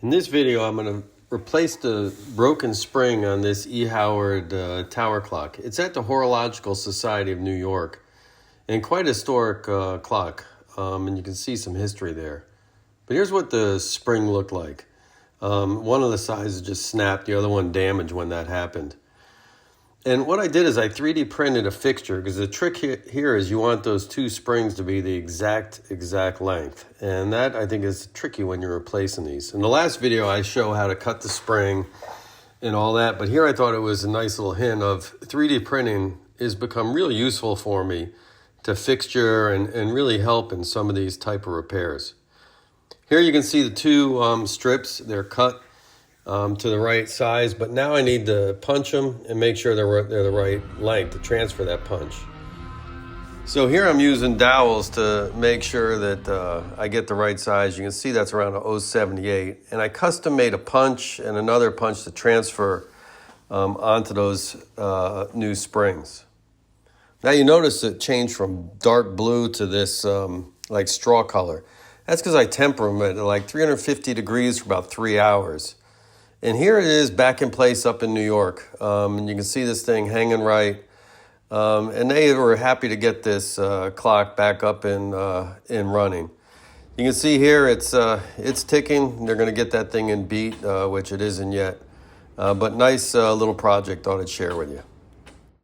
In this video, I'm going to replace the broken spring on this E. Howard tower clock. It's at the Horological Society of New York, and quite a historic clock, and you can see some history there. But here's what the spring looked like. One of the sides just snapped, the other one damaged when that happened. And what I did is I 3D printed a fixture, because the trick here is you want those two springs to be the exact length. And that, I think, is tricky when you're replacing these. In the last video, I show how to cut the spring and all that. But here I thought it was a nice little hint of 3D printing has become really useful for me to fixture and really help in some of these type of repairs. Here you can see the two strips. They're cut to the right size, but now I need to punch them and make sure they're the right length to transfer that punch. So here I'm using dowels to make sure that I get the right size. You can see that's around a 078, and I custom made a punch and another punch to transfer onto those new springs. Now you notice it changed from dark blue to this like straw color. That's because I temper them at like 350 degrees for about 3 hours. And here it is back in place up in New York. And you can see this thing hanging right. And they were happy to get this clock back up and running. You can see here it's ticking. They're going to get that thing in beat, which it isn't yet. But nice little project I thought I'd share with you.